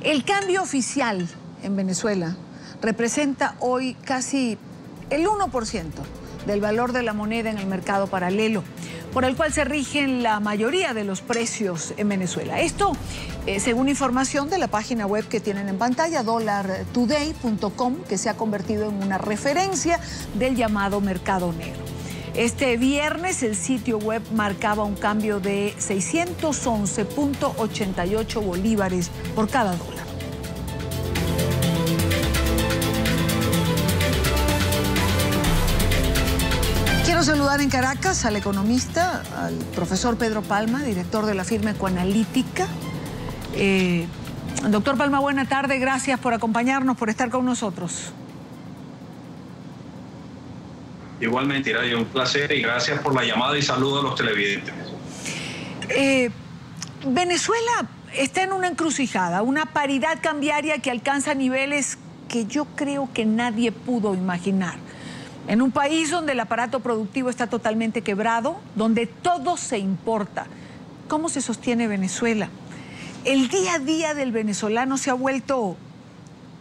El cambio oficial en Venezuela representa hoy casi el 1% del valor de la moneda en el mercado paralelo, por el cual se rigen la mayoría de los precios en Venezuela. Esto, según información de la página web que tienen en pantalla, dollartoday.com, que se ha convertido en una referencia del llamado mercado negro. Este viernes el sitio web marcaba un cambio de 611.88 bolívares por cada dólar. Quiero saludar en Caracas al economista, al profesor Pedro Palma, director de la firma Ecoanalítica. Doctor Palma, buena tarde, gracias por acompañarnos, por estar con nosotros. Igualmente, Iradia, un placer y gracias por la llamada y saludo a los televidentes. Venezuela está en una encrucijada, una paridad cambiaria que alcanza niveles que yo creo que nadie pudo imaginar. En un país donde el aparato productivo está totalmente quebrado, donde todo se importa. ¿Cómo se sostiene Venezuela? El día a día del venezolano se ha vuelto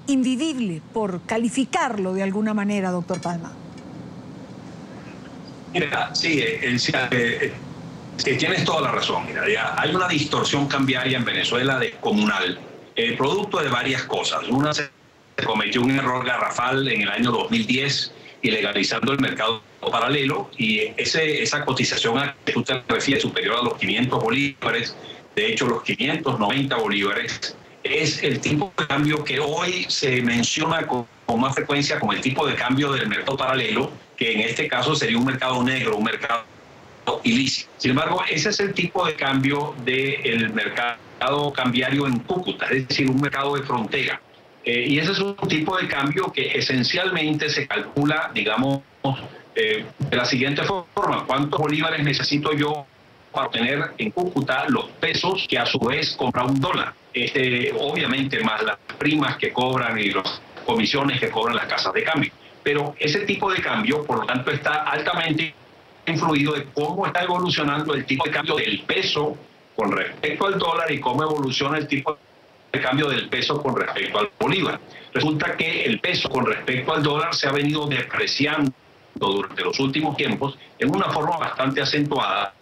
invivible, por calificarlo de alguna manera, doctor Palma. Mira, sí, tienes toda la razón. Mira, hay una distorsión cambiaria en Venezuela descomunal, producto de varias cosas. Una, se cometió un error garrafal en el año 2010, ilegalizando el mercado paralelo, y esa cotización a que tú te refieres, superior a los 500 bolívares, de hecho los 590 bolívares, es el tipo de cambio que hoy se menciona con más frecuencia como el tipo de cambio del mercado paralelo, que en este caso sería un mercado negro, un mercado ilícito. Sin embargo, ese es el tipo de cambio del mercado cambiario en Cúcuta, es decir, un mercado de frontera. Y ese es un tipo de cambio que esencialmente se calcula, digamos, de la siguiente forma: ¿cuántos bolívares necesito yo para obtener en Cúcuta los pesos que a su vez compra un dólar? Obviamente más las primas que cobran y las comisiones que cobran las casas de cambio. Pero ese tipo de cambio, por lo tanto, está altamente influido de cómo está evolucionando el tipo de cambio del peso con respecto al dólar y cómo evoluciona el tipo de cambio del peso con respecto al bolívar. Resulta que el peso con respecto al dólar se ha venido depreciando durante los últimos tiempos en una forma bastante acentuada,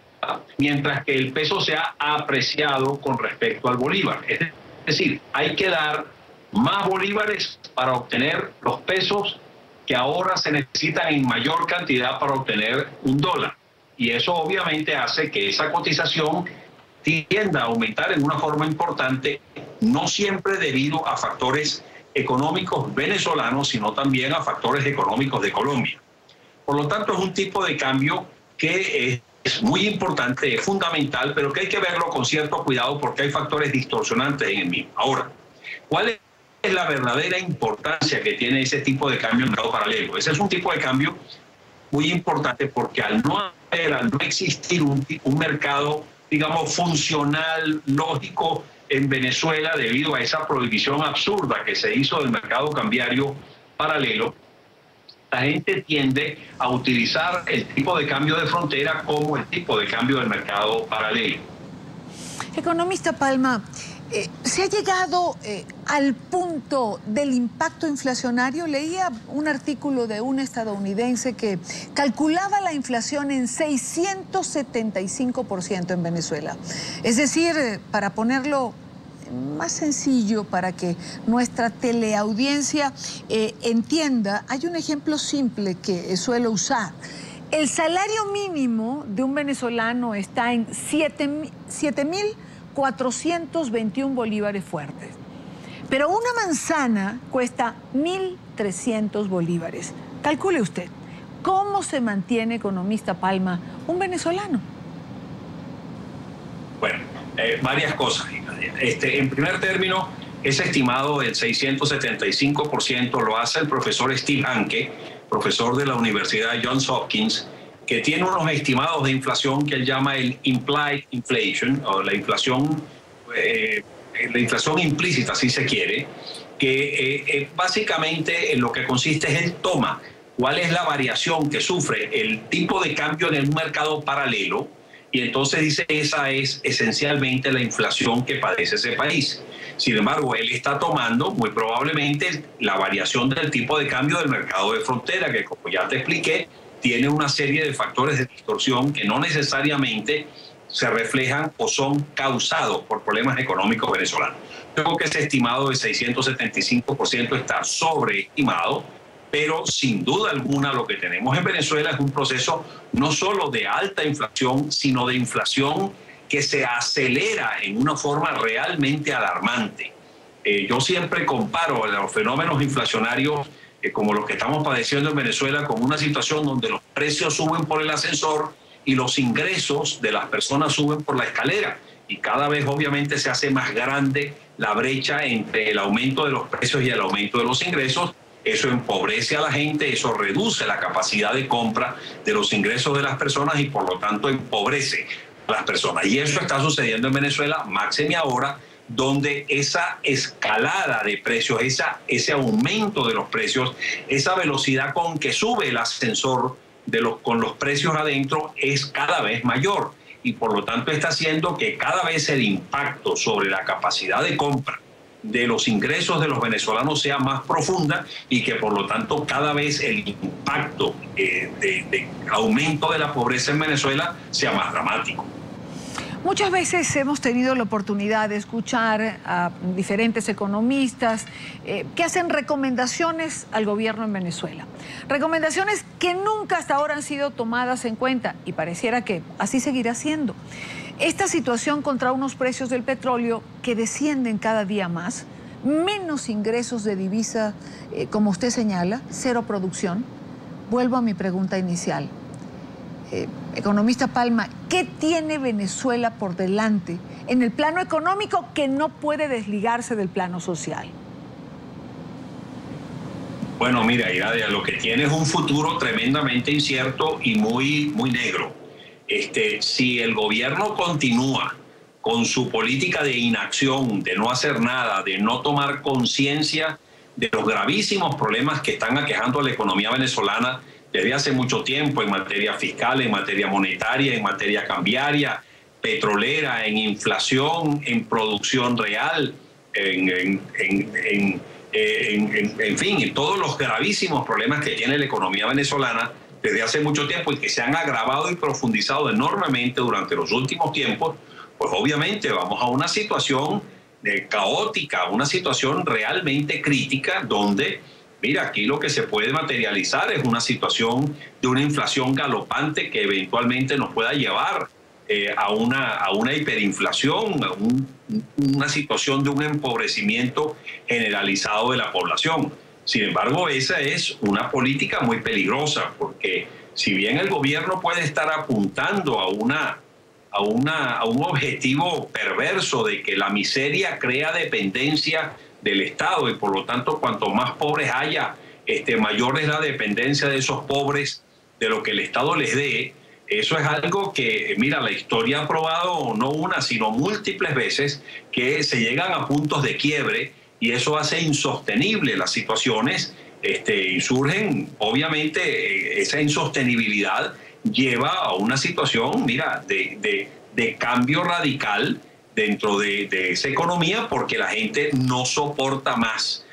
mientras que el peso se ha apreciado con respecto al bolívar. Es decir, hay que dar más bolívares para obtener los pesos que ahora se necesitan en mayor cantidad para obtener un dólar. Y eso obviamente hace que esa cotización tienda a aumentar en una forma importante, no siempre debido a factores económicos venezolanos, sino también a factores económicos de Colombia. Por lo tanto, es un tipo de cambio que es muy importante, es fundamental, pero que hay que verlo con cierto cuidado porque hay factores distorsionantes en el mismo. Ahora, ¿cuál es la verdadera importancia que tiene ese tipo de cambio en el mercado paralelo? Ese es un tipo de cambio muy importante porque al no existir un mercado, digamos, funcional, lógico en Venezuela, debido a esa prohibición absurda que se hizo del mercado cambiario paralelo, la gente tiende a utilizar el tipo de cambio de frontera como el tipo de cambio del mercado paralelo. Economista Palma, ¿se ha llegado al punto del impacto inflacionario? Leía un artículo de un estadounidense que calculaba la inflación en 675% en Venezuela. Es decir, para ponerlo más sencillo, para que nuestra teleaudiencia entienda, hay un ejemplo simple que suelo usar. El salario mínimo de un venezolano está en 7.421 bolívares fuertes. Pero una manzana cuesta 1.300 bolívares. Calcule usted, ¿cómo se mantiene, economista Palma, un venezolano? Bueno, varias cosas. En primer término, ese estimado del 675% lo hace el profesor Steve Hanke, profesor de la Universidad Johns Hopkins, que tiene unos estimados de inflación que él llama el implied inflation, o la inflación implícita, si se quiere, que básicamente en lo que consiste es él toma cuál es la variación que sufre el tipo de cambio en el mercado paralelo, y entonces dice esa es esencialmente la inflación que padece ese país. Sin embargo, él está tomando muy probablemente la variación del tipo de cambio del mercado de frontera, que como ya te expliqué, tiene una serie de factores de distorsión que no necesariamente se reflejan o son causados por problemas económicos venezolanos. Creo que ese estimado de 675% está sobreestimado, pero sin duda alguna lo que tenemos en Venezuela es un proceso no solo de alta inflación, sino de inflación que se acelera en una forma realmente alarmante. Yo siempre comparo los fenómenos inflacionarios como los que estamos padeciendo en Venezuela con una situación donde los precios suben por el ascensor y los ingresos de las personas suben por la escalera. Y cada vez obviamente se hace más grande la brecha entre el aumento de los precios y el aumento de los ingresos. Eso empobrece a la gente, eso reduce la capacidad de compra de los ingresos de las personas y por lo tanto empobrece a las personas. Y eso está sucediendo en Venezuela, máxime ahora, donde esa escalada de precios, ese aumento de los precios, esa velocidad con que sube el ascensor con los precios adentro es cada vez mayor. Y por lo tanto está haciendo que cada vez el impacto sobre la capacidad de compra de los ingresos de los venezolanos sea más profunda y que por lo tanto cada vez el impacto de aumento de la pobreza en Venezuela sea más dramático. Muchas veces hemos tenido la oportunidad de escuchar a diferentes economistas que hacen recomendaciones al gobierno en Venezuela. Recomendaciones que nunca hasta ahora han sido tomadas en cuenta y pareciera que así seguirá siendo. Esta situación contra unos precios del petróleo que descienden cada día más, menos ingresos de divisa, como usted señala, cero producción. Vuelvo a mi pregunta inicial. Economista Palma, ¿qué tiene Venezuela por delante en el plano económico que no puede desligarse del plano social? Bueno, mira, Iradia, lo que tiene es un futuro tremendamente incierto y muy negro. Si el gobierno continúa con su política de inacción, de no hacer nada, de no tomar conciencia de los gravísimos problemas que están aquejando a la economía venezolana desde hace mucho tiempo en materia fiscal, en materia monetaria, en materia cambiaria, petrolera, en inflación, en producción real, en fin, en todos los gravísimos problemas que tiene la economía venezolana desde hace mucho tiempo y que se han agravado y profundizado enormemente durante los últimos tiempos, pues obviamente vamos a una situación caótica, una situación realmente crítica donde, mira, aquí lo que se puede materializar es una situación de una inflación galopante que eventualmente nos pueda llevar a una hiperinflación, a una situación de un empobrecimiento generalizado de la población. Sin embargo, esa es una política muy peligrosa porque si bien el gobierno puede estar apuntando a un objetivo perverso de que la miseria crea dependencia del Estado y por lo tanto cuanto más pobres haya, mayor es la dependencia de esos pobres de lo que el Estado les dé. Eso es algo que, mira, la historia ha probado no una, sino múltiples veces que se llegan a puntos de quiebre y eso hace insostenible las situaciones y surgen, obviamente, esa insostenibilidad lleva a una situación, mira, de cambio radical dentro de esa economía porque la gente no soporta más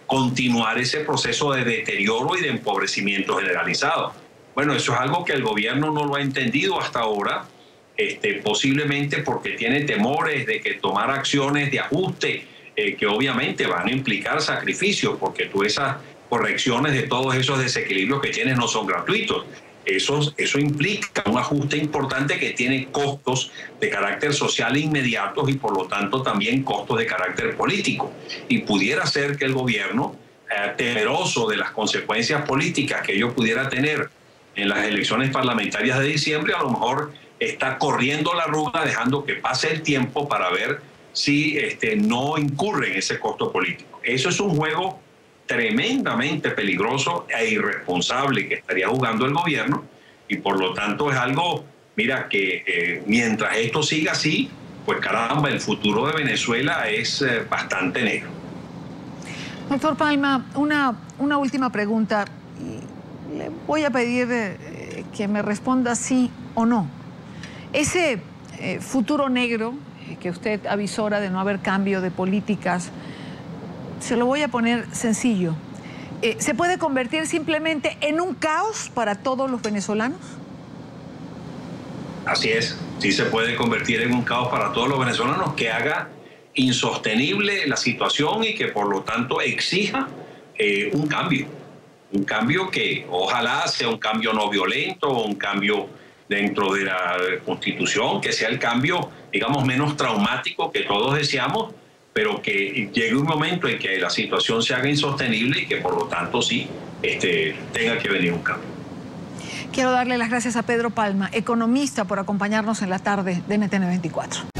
continuar ese proceso de deterioro y de empobrecimiento generalizado. Bueno, eso es algo que el gobierno no lo ha entendido hasta ahora, posiblemente porque tiene temores de que tomar acciones de ajuste que obviamente van a implicar sacrificios, porque tú esas correcciones de todos esos desequilibrios que tienes no son gratuitos. Eso implica un ajuste importante que tiene costos de carácter social inmediatos y por lo tanto también costos de carácter político. Y pudiera ser que el gobierno, temeroso de las consecuencias políticas que ello pudiera tener en las elecciones parlamentarias de diciembre, a lo mejor está corriendo la ruta, dejando que pase el tiempo para ver si no incurre en ese costo político. Eso es un juego tremendamente peligroso e irresponsable que estaría jugando el gobierno y por lo tanto es algo, mira, que mientras esto siga así, pues caramba, el futuro de Venezuela es bastante negro. Doctor Palma, una última pregunta. Le voy a pedir que me responda sí o no. Ese futuro negro que usted avisora de no haber cambio de políticas, se lo voy a poner sencillo. ¿Se puede convertir simplemente en un caos para todos los venezolanos? Así es, sí se puede convertir en un caos para todos los venezolanos, que haga insostenible la situación y que por lo tanto exija un cambio que ojalá sea un cambio no violento, un cambio dentro de la Constitución, que sea el cambio, digamos, menos traumático que todos deseamos, pero que llegue un momento en que la situación se haga insostenible y que por lo tanto sí tenga que venir un cambio. Quiero darle las gracias a Pedro Palma, economista, por acompañarnos en la tarde de NTN 24.